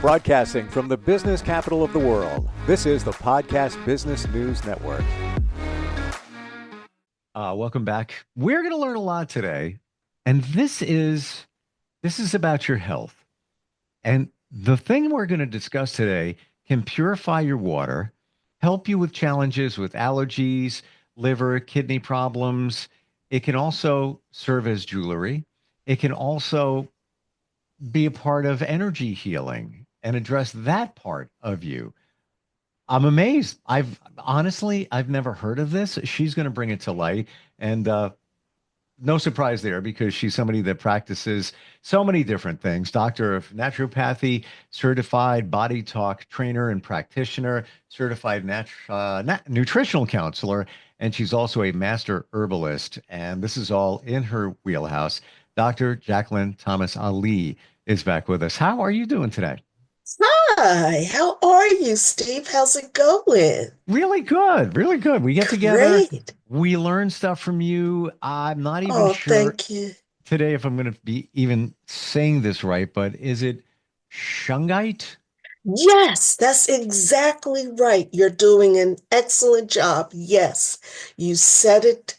Broadcasting from the business capital of the world, this is the Podcast Business News Network. Welcome back. We're going to learn a lot today, and this is about your health. And the thing we're going to discuss today can purify your water, help you with challenges with allergies, liver, kidney problems. It can also serve as jewelry. It can also be a part of energy healing and address that part of you. I'm amazed. I've never heard of this. She's going to bring it to light. And no surprise there because she's somebody that practices so many different things. Doctor of naturopathy, certified body talk trainer and practitioner, certified nutritional counselor, and she's also a master herbalist. And this is all in her wheelhouse. Dr. Jacquilen Thomas Ali is back with us. How are you doing today? Hi, how are you, Steve? How's it going? Really good, really good. We get together, Great. we learn stuff from you. I'm not even Oh, sure thank you. today if I'm going to be even saying this right, but is it shungite? Yes, that's exactly right. You're doing an excellent job. Yes, you said it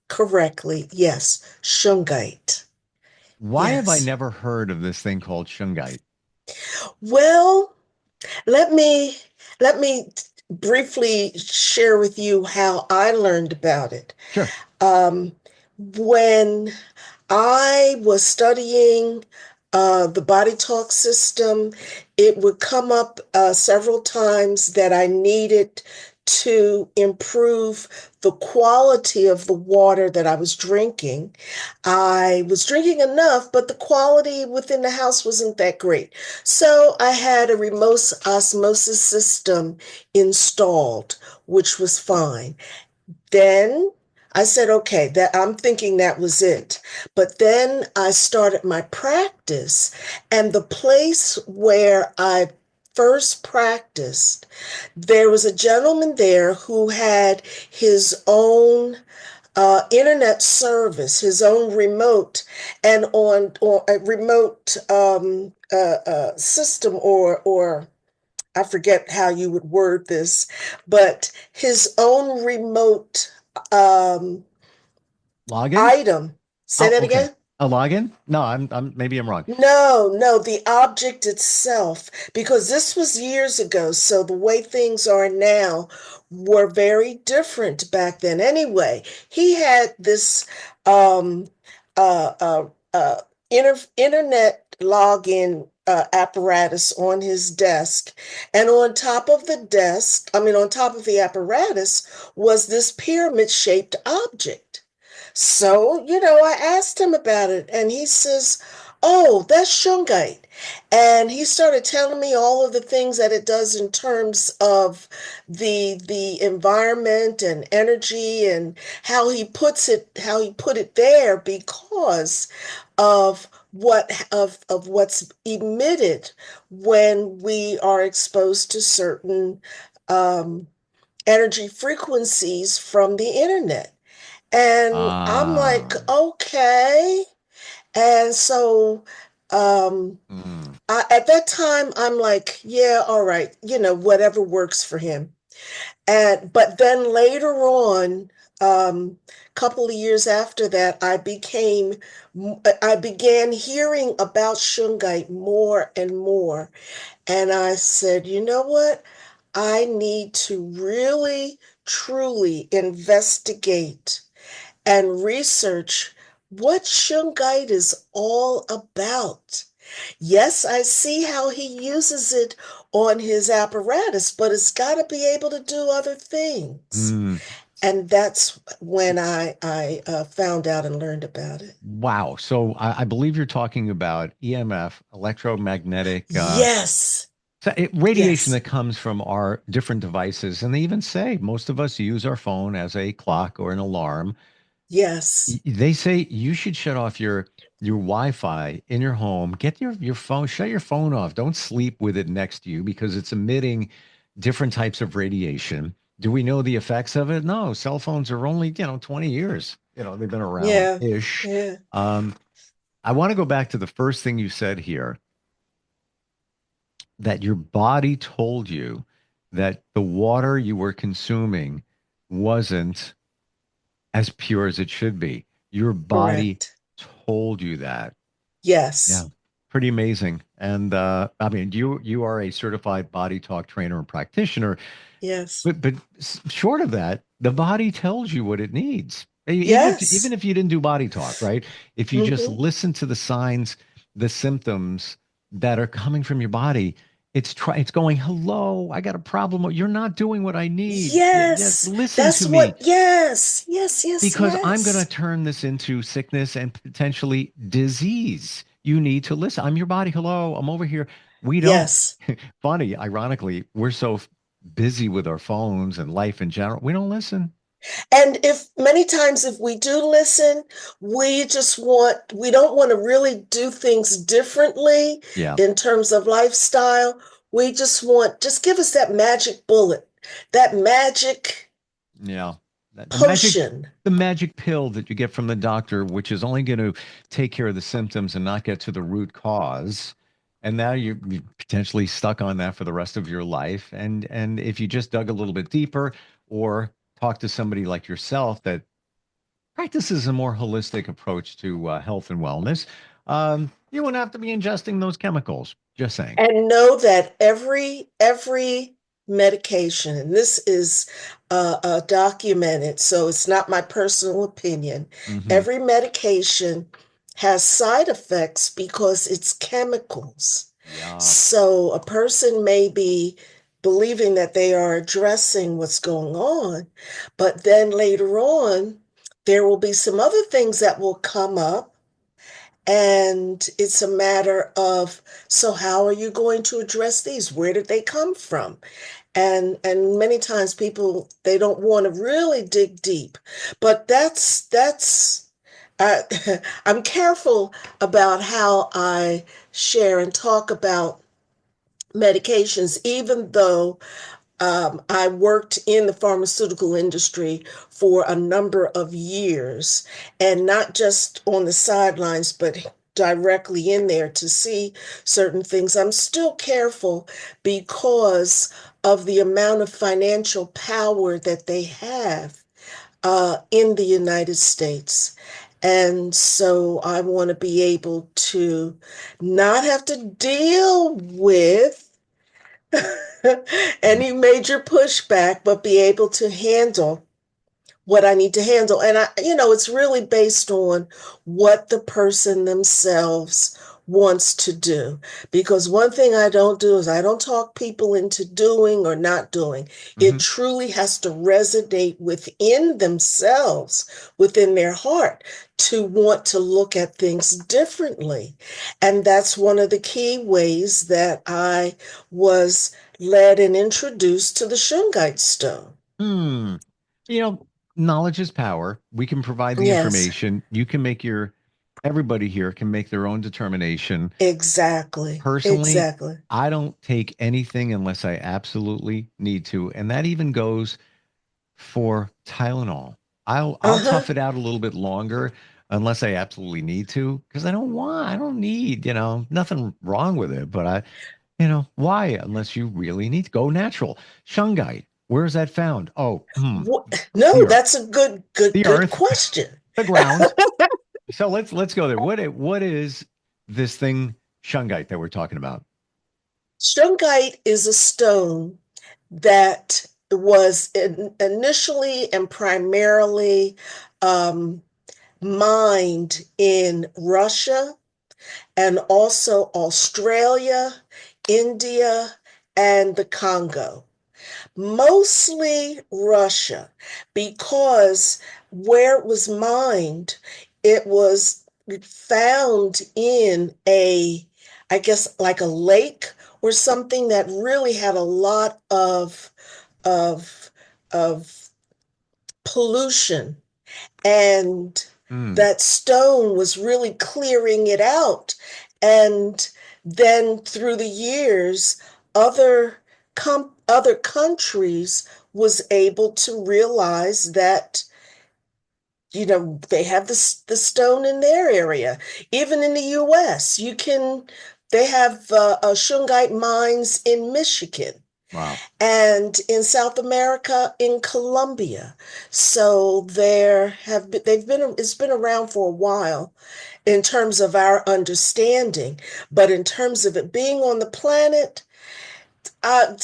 correctly. Yes, shungite. Why have I Yes. never heard of this thing called shungite? Well, let me let me briefly share with you how I learned about it. Sure. Um, when I was studying the body talk system, it would come up several times that I needed to improve the quality of the water that I was drinking. I was drinking enough, but the quality within the house wasn't that great. So I had a remote osmosis system installed, which was fine. Then I said, okay, that I'm thinking that was it. But then I started my practice, and the place where I first practiced, there was a gentleman there who had his own internet service, his own remote, and on a remote system or I forget how you would word this, but his own remote um, Login? item. Say Oh, that okay. again? A login? No, maybe I'm wrong. No, no, the object itself, because this was years ago, so the way things are now were very different back then. Anyway, he had this um, uh, uh, uh, internet login apparatus on his desk, and on top of the desk, on top of the apparatus, was this pyramid-shaped object. So, I asked him about it, and he says, "Oh, that's shungite." And he started telling me all of the things that it does in terms of the environment and energy, and how he put it there because of what's emitted when we are exposed to certain um, energy frequencies from the internet. And I'm like, Ah. okay. And so Mm. at that time, I'm like, yeah, all right, whatever works for him. And but then later on, couple of years after that, I began hearing about shungite more and more. And I said, you know what? I need to really, truly investigate and research what shungite is all about. Yes, I see how he uses it on his apparatus, but it's got to be able to do other things. Mm. And that's when I found out and learned about it. Wow. So I believe you're talking about EMF, electromagnetic Yes, radiation yes, that comes from our different devices. And they even say most of us use our phone as a clock or an alarm. yes. They say you should shut off your Wi-Fi in your home. Get your phone, shut your phone off. Don't sleep with it next to you because it's emitting different types of radiation. Do we know the effects of it? No, cell phones are only, 20 years. They've been around Yeah, ish. yeah. Um, I want to go back to the first thing you said here. that your body told you that the water you were consuming wasn't as pure as it should be. Your body Correct. told you that. Yeah, Yes. pretty amazing. And I mean, you are a certified body talk trainer and practitioner, Yes. but short of that, the body tells you what it needs. Even Yes. if you didn't do body talk, right? If you just Hmm. listen to the signs, the symptoms that are coming from your body, it's going, hello, I got a problem. You're not doing what I need. Yeah, Yes. listen That's to me what, yes. Yes. Yes. because I'm going to Yes. turn this into sickness and potentially disease. You need to listen. I'm your body. Hello, I'm over here. We don't. Yes. Funny, ironically, we're so busy with our phones and life in general. We don't listen. And if many times if we do listen, we don't want to really do things differently Yeah. in terms of lifestyle. We just want, just give us that magic bullet, that magic Yeah. The potion. the magic pill that you get from the doctor, which is only going to take care of the symptoms and not get to the root cause. And now you're potentially stuck on that for the rest of your life. And if you just dug a little bit deeper or talk to somebody like yourself that practices a more holistic approach to health and wellness, you wouldn't have to be ingesting those chemicals. Just saying. And know that every medication, and this is documented, so it's not my personal opinion. Hmm. Every medication has side effects because it's chemicals. Yeah. So a person may be believing that they are addressing what's going on, but then later on, there will be some other things that will come up, and it's a matter of, so how are you going to address these? Where did they come from? And many times people, they don't want to really dig deep. But that's uh, I'm careful about how I share and talk about medications, even though I worked in the pharmaceutical industry for a number of years, and not just on the sidelines, but directly in there to see certain things. I'm still careful because of the amount of financial power that they have in the United States. And so I want to be able to not have to deal with any major pushback, but be able to handle what I need to handle. And it's really based on what the person themselves wants to do. Because one thing I don't do is I don't talk people into doing or not doing. It Hmm. truly has to resonate within themselves, within their heart, to want to look at things differently. And that's one of the key ways that I was led and introduced to the Shungite stone. Hmm. You know, knowledge is power. We can provide the Yes. information. You can make everybody here can make their own determination. Exactly. Personally, Exactly. I don't take anything unless I absolutely need to. And that even goes for Tylenol. I'll Uh-huh. tough it out a little bit longer unless I absolutely need to, because I don't need, nothing wrong with it, but why? Unless you really need to go natural. Shungite, where is that found? Oh, No, the earth, that's a good the earth, question. the ground. So let's go there. What is this thing shungite that we're talking about? Shungite is a stone that was initially and primarily um, mined in Russia and also Australia, India, and the Congo. Mostly Russia, because where it was mined, it was found in I guess, like a lake or something that really had a lot of, of pollution, and Hmm. that stone was really clearing it out. And then through the years, other countries was able to realize that they have the stone in their area. Even in the US, you can They have shungite mines in Michigan Wow. and in South America in Colombia. So it's been around for a while in terms of our understanding, but in terms of it being on the planet, I've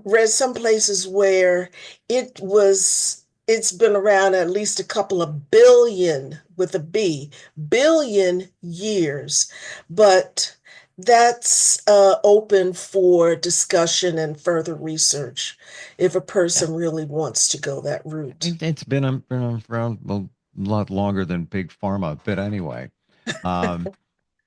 read some places where it's been around at least a couple of billion with a B, billion years, but that's open for discussion and further research if a Yeah. person really wants to go that route. It's been around a lot longer than big pharma, but anyway. Um,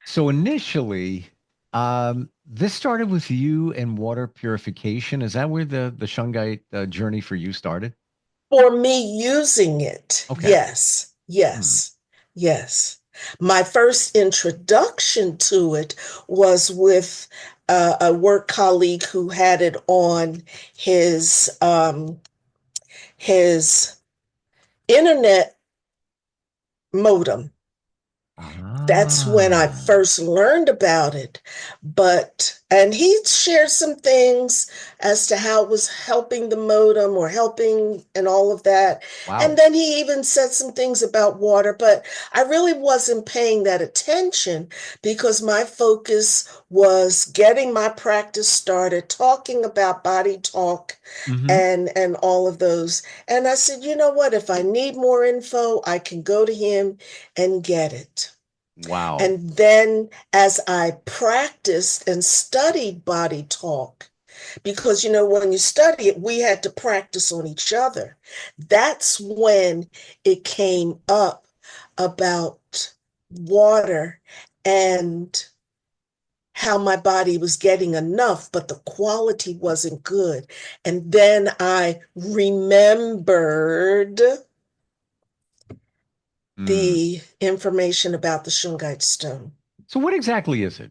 so initially, this started with you and water purification. Is that where the shungite journey for you started? For me using it, Okay. yes, Hmm. yes, yes. My first introduction to it was with a work colleague who had it on his internet modem. That's when I Ah, first learned about it. And he shared some things as to how it was helping the modem or helping and all of that. And wow. then he even said some things about water, but I really wasn't paying that attention because my focus was getting my practice started, talking about body talk Hmm. and all of those. And I said, you know what? If I need more info, I can go to him and get it. Wow. And then as I practiced and studied body talk, because when you study it, we had to practice on each other. That's when it came up about water and how my body was getting enough, but the quality wasn't good. And then I remembered Mm. the information about the shungite stone. So what exactly is it?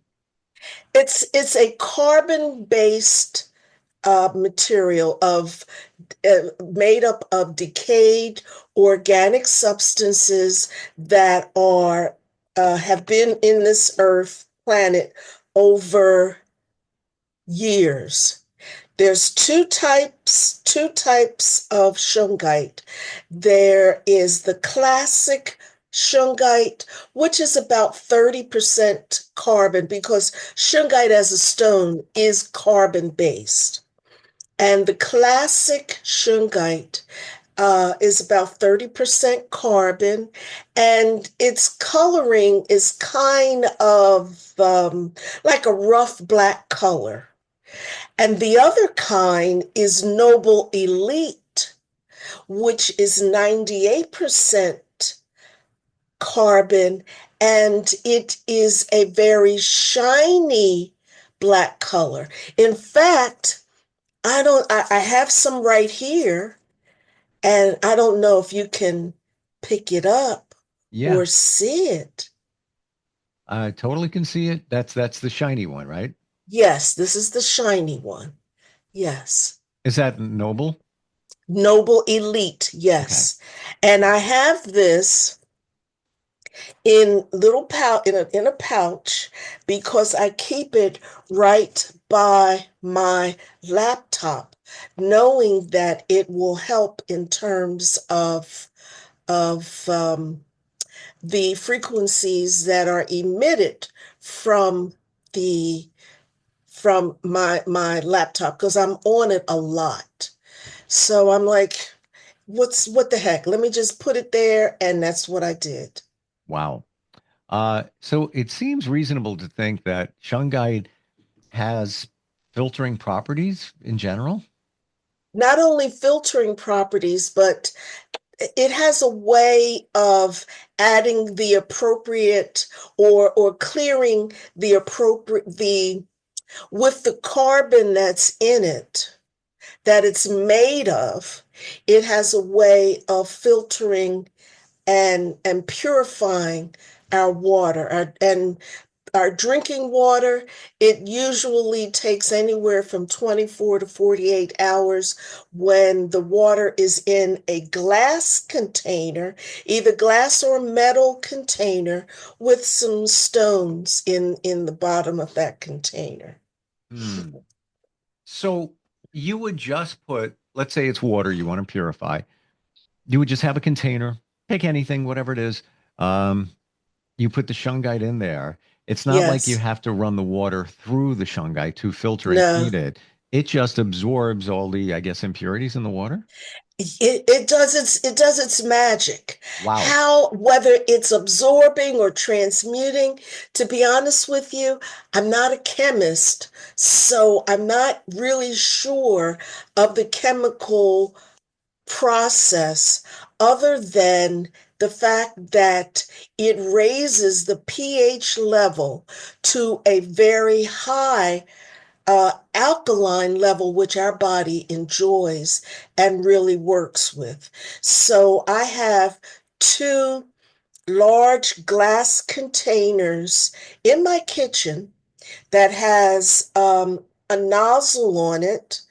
It's a carbon-based material of made up of decayed organic substances that are have been in this earth planet over years. There's two types of shungite. There is the classic shungite, which is about 30% carbon because shungite as a stone is carbon based. And the classic shungite is about 30% carbon, and its coloring is kind of like a rough black color. And the other kind is Noble Elite, which is 98% carbon, and it is a very shiny black color. In fact, I have some right here, and I don't know if you can pick it up Yeah, or see it. I totally can see it. That's the shiny one, right? Yes, this is the shiny one. Yes. Is that noble? Noble Elite, Okay. yes. And I have this in little pouch in a pouch because I keep it right by my laptop, knowing that it will help in terms of the frequencies that are emitted from the from my laptop because I'm on it a lot. So I'm like, what the heck? Let me just put it there, and that's what I did. Wow. So it seems reasonable to think that shungite has filtering properties in general. Not only filtering properties, but it has a way of adding the appropriate or clearing the appropriate the with the carbon that's in it that it's made of. It has a way of filtering and purifying our water and our drinking water, it usually takes anywhere from 24 to 48 hours when the water is in a glass container, either glass or metal container with some stones in the bottom of that container. Hmm. So you would just put, let's say it's water you want to purify. You would just have a container, pick anything, whatever it is. Um, you put the shungite in there. It's not like you Yes. have to run the water through the shungite to filter and No. heat it. It just absorbs all the, I guess, impurities in the water. It does its magic. Wow. How, whether it's absorbing or transmuting, to be honest with you, I'm not a chemist, so I'm not really sure of the chemical process other than the fact that it raises the pH level to a very high alkaline level, which our body enjoys and really works with. So I have two large glass containers in my kitchen that has a nozzle on it,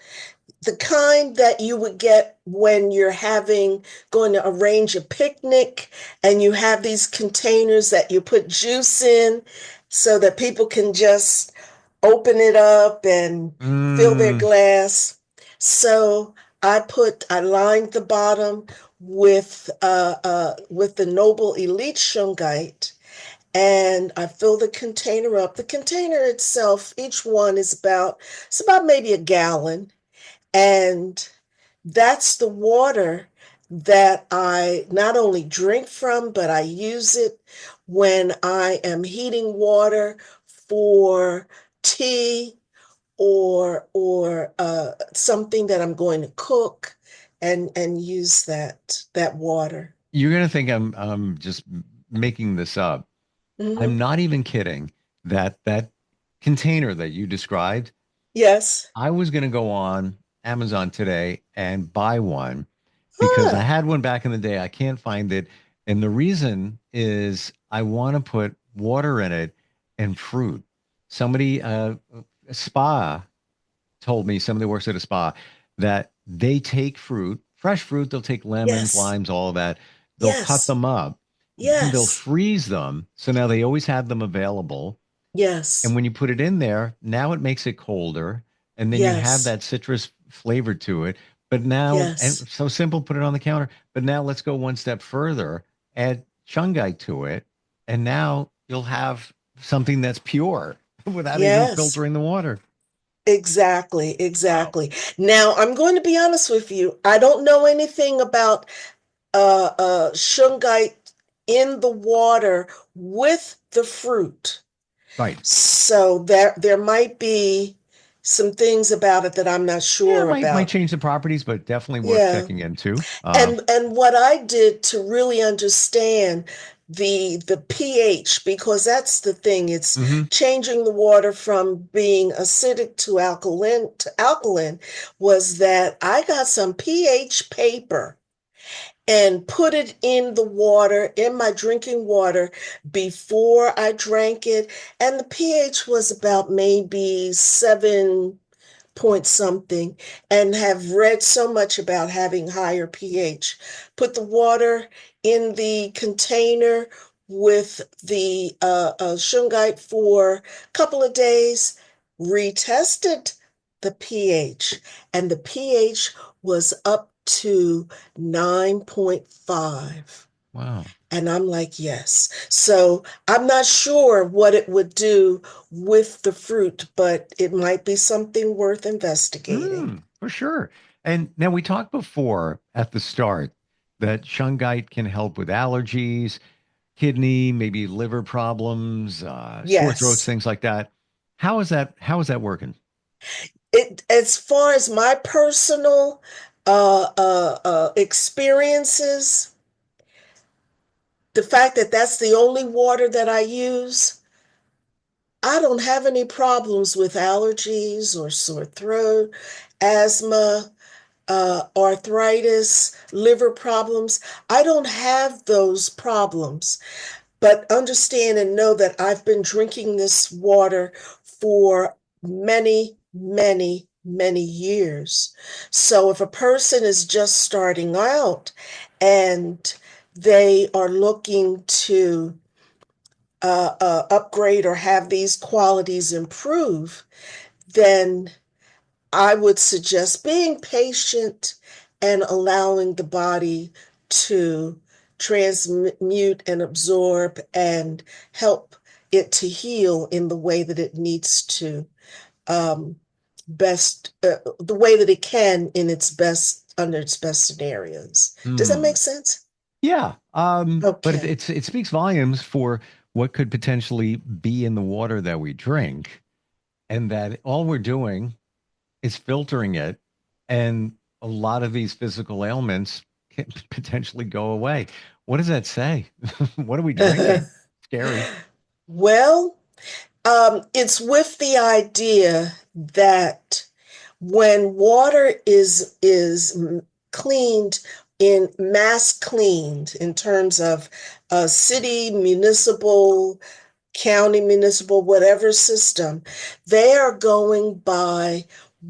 the kind that you would get when you're having going to arrange a picnic and you have these containers that you put juice in so that people can just open it up and fill their Mm, glass. So I lined the bottom with the Noble Elite Shungite, and I fill the container up. The container itself, each one is about maybe a gallon, and that's the water that I not only drink from, but I use it when I am heating water for tea or something that I'm going to cook and use that water. you're gonna think I'm just making this up. I'm Hmm. not even kidding. That container that you described, Yes. I was gonna go on Amazon today and buy one because I Ah, had one back in the day. I can't find it. And the reason is I want to put water in it and fruit. Somebody, a spa told me, somebody that works at a spa, that they take fruit, fresh fruit, they'll take lemons, yes. limes, all of that. They'll cut Yes. them up, then they'll Yes. freeze them. So now they always have them available. And Yes. when you put it in there, now it makes it colder. And then you have Yes. that citrus flavor to it. But now, Yes. and so simple, put it on the counter. But now let's go one step further, add shungite to it. And now you'll have something that's pure without even Yes. filtering the water. Exactly, Wow. exactly. Now, I'm going to be honest with you. I don't know anything about shungite in the water with the fruit. Right. So there might be some things about it that I'm not Yeah, it sure might about. change the properties, but definitely worth Yeah. checking into. And what I did to really understand the pH, because that's the thing, it's Mhm. changing the water from being acidic to alkaline, was that I got some pH paper and put it in the water, in my drinking water, before I drank it. And the pH was about maybe 7 point something, and have read so much about having higher pH. Put the water in the container with the shungite for a couple of days, retested the pH, and the pH was up to 9.5. Wow. And I'm like, yes. So I'm not sure what it would do with the fruit, but it might be something worth investigating. For sure. And now we talked before at the start that shungite can help with allergies, kidney, maybe liver problems, sore throats, Yes. things like that. How is that working? As far as my personal experiences, the fact that that's the only water that I use, I don't have any problems with allergies or sore throat, asthma, arthritis, liver problems. I don't have those problems. but understand and know that I've been drinking this water for many, many, many years. So if a person is just starting out and they are looking to upgrade or have these qualities improve, then I would suggest being patient and allowing the body to transmute and absorb and help it to heal in the way that it needs to, um, the way that it can in its best, under its best scenarios. Does that Hmm. make sense? Yeah. But Okay. it speaks volumes for what could potentially be in the water that we drink, and that all we're doing is filtering it, and a lot of these physical ailments can potentially go away. What does that say? What are we drinking? Scary. Well, it's with the idea that when water is cleaned in mass cleaned in terms of city, municipal, county, municipal, whatever system, they are going by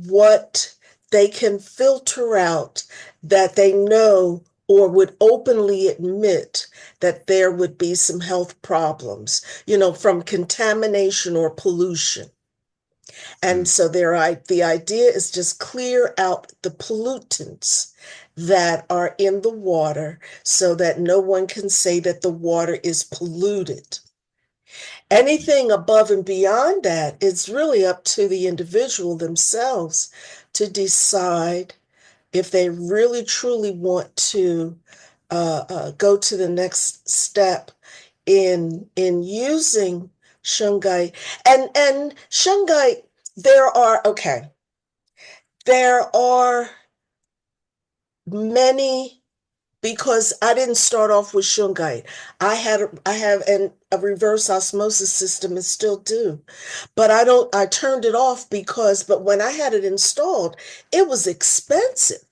what they can filter out that they know or would openly admit that there would be some health problems, from contamination or pollution. And Mm. so the idea is just clear out the pollutants that are in the water so that no one can say that the water is polluted. Anything above and beyond that, it's really up to the individual themselves to decide if they really truly want to go to the next step in using shungite. And shungite, there are many, because I didn't start off with shungite. I have a reverse osmosis system and still do. But I turned it off but when I had it installed, it was expensive.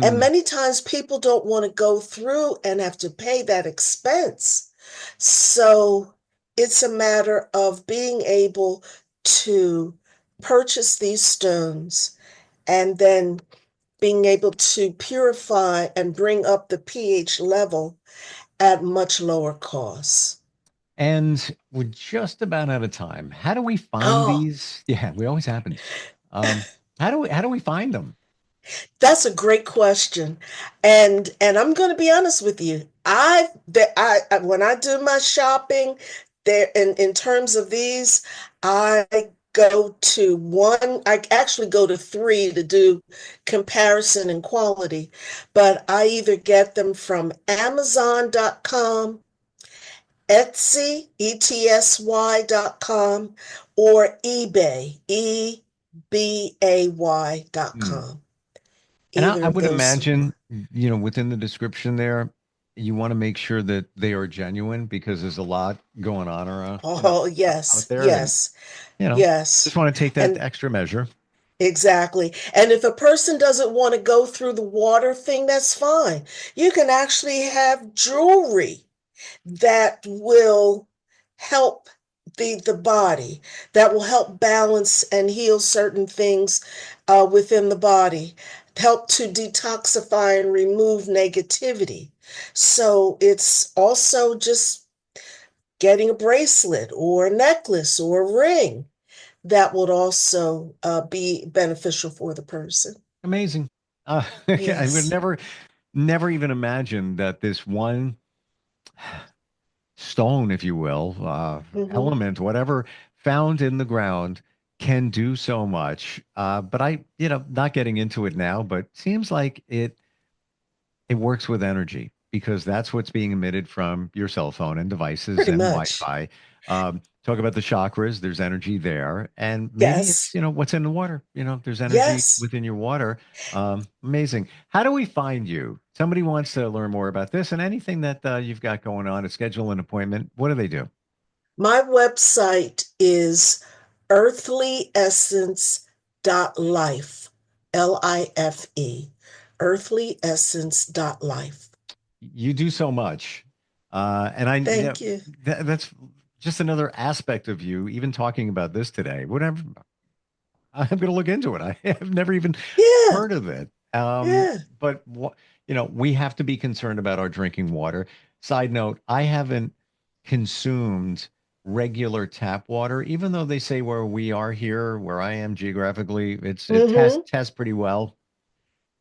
And Mm. many times people don't want to go through and have to pay that expense. So it's a matter of being able to purchase these stones and then being able to purify and bring up the pH level at much lower cost. And we're just about out of time. How do we find Oh, these? Yeah, it always happens. Um, how do we find them? that's a great question. And I'm going to be honest with you. When I do my shopping there in terms of these, I I actually go to three to do comparison and quality, but I either get them from Amazon.com, Etsy, ETSY.com, or eBay, Hmm. EBAY.com. And I, Either I of would those imagine, work. within the description there, you want to make sure that they are genuine because there's a lot going on around, Oh, out yes, there, and yes, just yes. want to take that And extra measure. exactly. And if a person doesn't want to go through the water thing, that's fine. You can actually have jewelry that will help the body, that will help balance and heal certain things within the body, help to detoxify and remove negativity. So it's also just getting a bracelet or a necklace or a ring that would also be beneficial for the person. Amazing. I would Yes. never even imagine that this one stone, if you will, Hmm. element, whatever, found in the ground can do so much. But not getting into it now, but seems like it works with energy because that's what's being emitted from your cell phone and devices Pretty and much. Wi-Fi. Talk about the chakras. There's energy there, and maybe it's Yes. what's in the water. There's energy Yes. within your water. Amazing. How do we find you? Somebody wants to learn more about this and anything that you've got going on to schedule an appointment. What do they do? My website is earthlyessence.life, Life, earthlyessence.life. You do so much. And I Thank you. that's just another aspect of you. Even talking about this today, whatever, I'm going to look into it. I have never even Yeah, heard of it. yeah. But we have to be concerned about our drinking water. Side note, I haven't consumed regular tap water, even though they say where we are here, where I am geographically, it Mm-hmm. tests pretty well.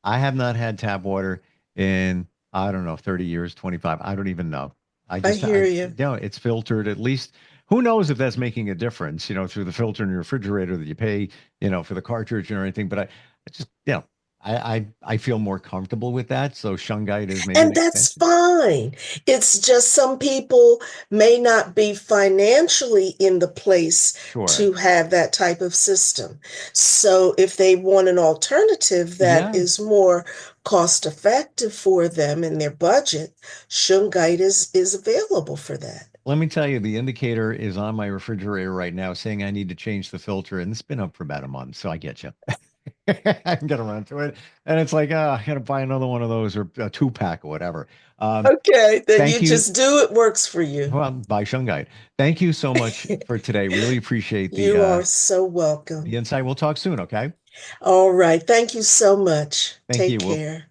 I have not had tap water in, I don't know, 30 years, 25. I don't even know. I hear you. It's filtered at least. Who knows if that's making a difference, through the filter in your refrigerator that you pay, for the cartridge or anything. But I just, I feel more comfortable with that. So shungite is maybe an And that's extension. fine. It's just some people may not be financially in the place Sure. to have that type of system. So if they want an alternative that Yeah. is more cost effective for them in their budget, Shungite is available for that. Let me tell you, the indicator is on my refrigerator right now saying I need to change the filter, and it's been up for about a month. So I get you. I can get around to it. And it's like, I got to buy another one of those or a two-pack or whatever. Um, Okay, then thank you you. just do it works for you. Well, buy Shungite. Thank you so much for today. Really appreciate You are so the welcome. insight. We'll talk soon, okay? All right. Thank you so much. Thank Take you. We'll care.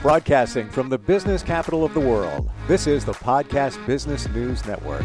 Broadcasting from the business capital of the world, this is the Podcast Business News Network.